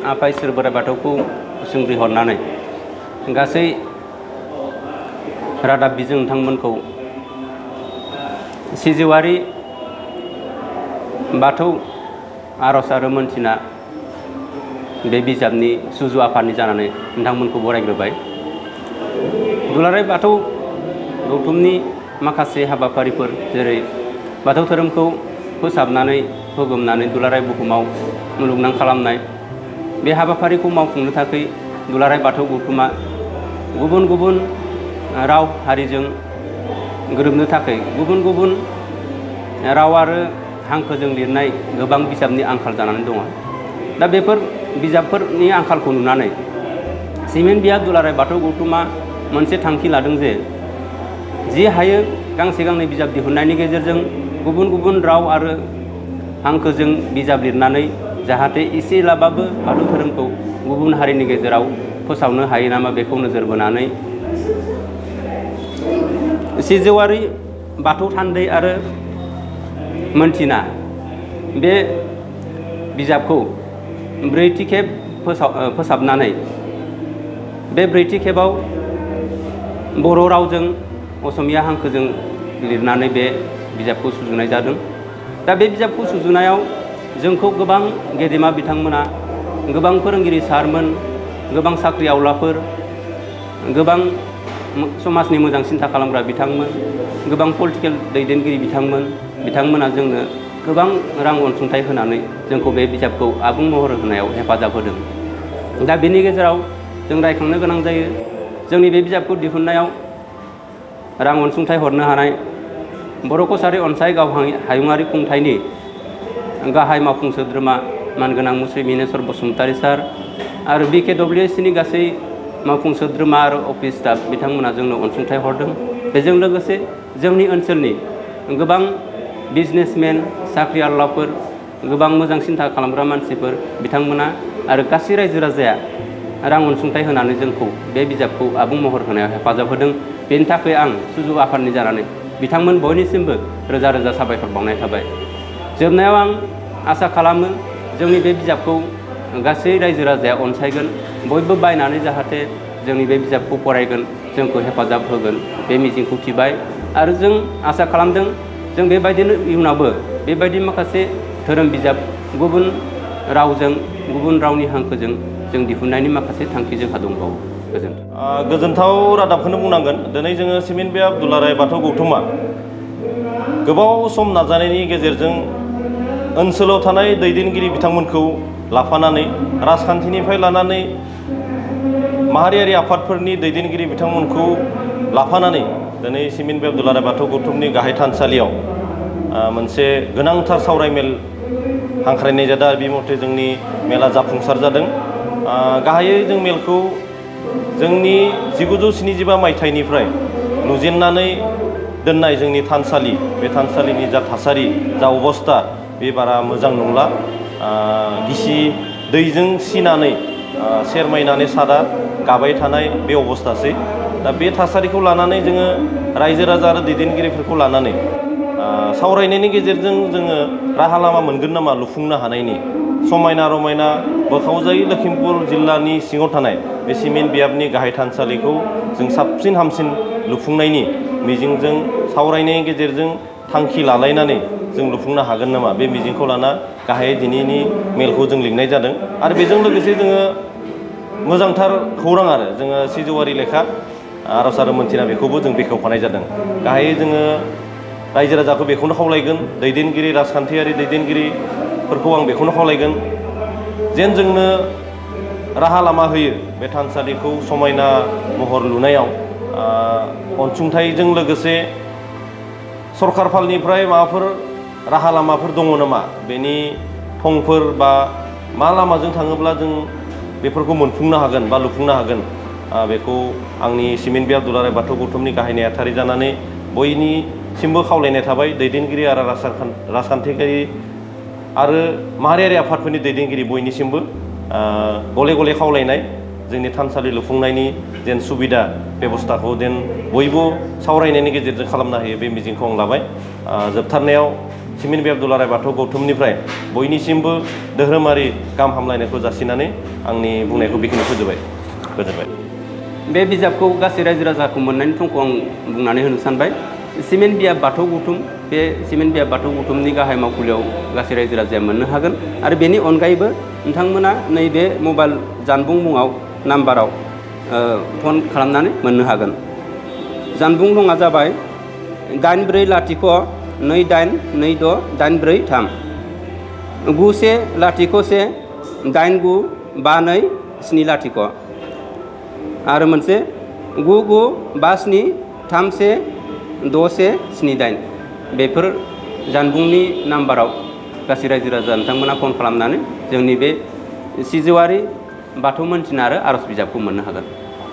आफा इसोर बोराइ बाथौखौ सोंग्रि हरनानै गासै रादाब बिजों नोंथांमोनखौ सिजौआरि बाथौ आर'ज आरो मोनथिना बे बिजाबनि सुजु आफादनि जानानै नोंथांमोनखौ बरायग्रोबाय। दुलाराय बाथौ गौथुमनि माखासे हाबाफारिफोर जेरै बाथौ धोरोमखौ फोसाबनानै फोगोमनानै दुलाराय बुहुमाव मुलुगनां खालामनाय, बे हाबाफारिखौ मावफुंनो थाखाय दुलाराय बाथौ गौथुमा गुबुन गुबुन राव हारिजों गोरोबनो थाखाय गुबुन गुबुन राव आरो हांखोजों लिरनाय गोबां बिजाबनि आंखाल जानानै दङ। दा बेफोर बिजाबफोरनि आंखालखौ नुनानै सिमेन्ट बियाब दुलाराय बाथौ गौथुमा मोनसे थांखि लादों जे जि हायो गांसे गांनै बिजाब दिहुननायनि गेजेरजों गुबुन गुबुन राव आरो हांखोजों बिजाब लिरनानै जाहाथे एसेब्लाबो बाथौ धोरोमखौ गुबुन हारिनि गेजेराव फोसावनो हायो नामा बेखौ नोजोर बोनानै सिजौआरि बाथौ थान्दै आरो मोनथिना बे बिजाबखौ ब्रैथि खेब फोसाबनानै बे ब्रैथि खेबाव बर' रावजों असमिया हांखोजों लिरनानै बे बिजाबखौ सुजुनाय जादों। दा बे बिजाबखौ सुजुनायाव जोंखौ गोबां गेदेमा बिथांमोना, गोबां फोरोंगिरि सारमोन, गोबां साख्रि आवलाफोर, गोबां समाजनि मोजां सिन्था खालामग्रा बिथांमोन, गोबां पलिटिकेल दैदेनगिरि बिथांमोना जोंनो गोबां रां अनसुंथाइ होनानै जोंखौ बे बिजाबखौ आबुं महर होनायाव हेफाजाब होदों। दा बेनि गेजेराव जों रायखांनो गोनां जायो, जोंनि बे बिजाबखौ दिहुननायाव रां अनसुंथाइ हरनो हानाय बर' कसारि अनसाय गाव हायुङारि खुंथायनि गाहाय मावफुं सोद्रोमा मानगोनां मुस्रि मिनेस्वर बसुमतारी सार आरो BKWSनि गासै मावफुं सोद्रोमा आरो अफिस स्टाफ बिथांमोना जोंनो अनसुंथाइ हरदों। बेजों लोगोसे जोंनि ओनसोलनि गोबां बिजनेसमेन, साख्रि आवलाफोर, गोबां मोजां सिन्था खालामग्रा मानसिफोर बिथांमोना आरो गासै रायजो राजाया रां अनसुंथाइ होनानै जोंखौ बे बिजाबखौ आबुं महर होनायाव हेफाजाब होदों। बेनि थाखाय आं सुजु आफादनि जानानै बिथांमोन बयनिसिमबो रोजा रोजा साबायखर बावनाय थाबाय। जोबनायाव आं आसा खालामो जोंनि बे बिजाबखौ गासै रायजो राजाया अनसायगोन, बयबो बायनानै जाहाथे जोंनि बे बिजाबखौ फरायगोन, जोंखौ हेफाजाब होगोन बे मिजिंखौ थिबाय। आरो जों आसा खालामदों जों बेबायदिनो इयुनावबो बेबायदि माखासे धोरोम बिजाब गुबुन रावजों, गुबुन रावनि हांखोजों जों दिहुननायनि माखासे थांखि जोंहा दंबावो। गोजोनथाव रादाबखौनो बुंनांगोन। दिनै जोङो सिमेन्ट बियाब दुलाराय बाथौ गौथुमा गोबाव सम नाजानायनि गेजेरजों ओनसोलाव थानाय दैदेनगिरि बिथांमोनखौ लाफानानै राजखान्थिनिफ्राय लानानै माहारियारि आफादफोरनि दैदेनगिरि बिथांमोनखौ लाफानानै दिनै सिमेन्ट बियाब दुलाराय बाथौ गौथुमनि गाहाय थानसालियाव मोनसे गोनांथार सावरायमेल हांख्रायनाय जादों आरो बे मथे जोंनि मेला जाफुंसार जादों। गाहायै जों मेलखौ जोंनि 1975 मायथाइनिफ्राय लुजेननानै दोननाय जोंनि थानसालि, बे थानसालिनि जा थासारि, जा अबस्था बे बारा मोजां नंला। गिसि दैजों सिनानै सेरमायनानै सादा गाबाय थानाय बे अबस्थासै। दा बे थासारिखौ लानानै जोङो रायजो राजा आरो दैदेनगिरिफोरखौ लानानै सावरायनायनि गेजेरजों जोङो राहा लामा मोनगोन नामा लुफुंनो हानायनि। समायना रमायना बोखावजायै लखिमपुर जिल्लानि सिङाव थानाय बे सिमेन्ट बियाबनि गाहाय थानसालिखौ जों साबसिन हामसिन लुफुंनायनि मिजिंजों सावरायनायनि गेजेरजों थांखि लालायनानै जों लुफुंनो हागोन नामा, बे मिजिंखौ लाना गाहायै दिनैनि मेलखौ जों लिंनाय जादों। आरो बेजों लोगोसे जोङो मोजांथार खौरां आरो जोङो सिजौआरि लेखा आर'ज आरो मोनथिना बेखौबो जों बेखेवफानाय जादों। गाहायै जोङो रायजो राजाखौ बेखौनो खावलायगोन, दैदेनगिरि राजखान्थियारि दैदेनगिरिफोरखौ आं बेखौनो खावलायगोन जेन जोंनो राहा लामा होयो बे थानसालिखौ समायना महर लुनायाव। अनसुंथाइजों लोगोसे सरकार फालनिफ्राय माबाफोर राहा लामाफोर दङ नामा, बेनि थंफोर बा मा लामाजों थाङोब्ला जों बेफोरखौ मोनफुंनो हागोन बा लुफुंनो हागोन, बेखौ आंनि सिमेन्ट बियाब दुलाराय बाथौ गौथुमनि गाहाय नेहाथारि जानानै बयनिसिमबो खावलायनाय थाबाय। दैदेनगिरि आरो राजखान्थिगिरि आरो माहारियारि आफादफोरनि दैदेनगिरि बयनिसिमबो गले गले खावलायनाय जोंनि थानसालि लुफुंनायनि जेन सुबिदा बेबस्थाखौ जेन बयबो सावरायनायनि गेजेरजों खालामनो हायो बे मिजिंखौ आं लाबाय। जोबथारनायाव सिमिन बि दुलाराय बाथौ गौथुमनिफ्राय बयनिसिमबो धोरोमारि गाहाम हामलायनायखौ जासिनानै आंनि बुंनायखौ बेखिनि फोजोबबाय। गोजोनबाय। बे बिजाबखौ गासै रायजो राजाखौ मोननायनि थंखौ आं बुंनानै होनो सानबाय। सिमेन्ट बियाब बाथौ गौथुम, बे सिमेन्ट बियाब बाथौ गौथुमनि गाहाय मावखुलियाव गासै रायजो राजाया मोननो हागोन आरो बेनि अनगायैबो नोंथांमोना नैबे मबाइल जानबुं मुङाव नाम्बाराव फन खालामनानै मोननो हागोन। जानबुं मुङा जाबाय 8402822684 9101895270 आरो मोनसे 9957316178 बेफोर जानबुंनि नाम्बाराव गासै रायजो राजा नोंथांमोना फन खालामनानै जोंनि बे सिजौआरि बाथौ मोनथिना आरो आरज बिजाबखौ मोननो हागोन।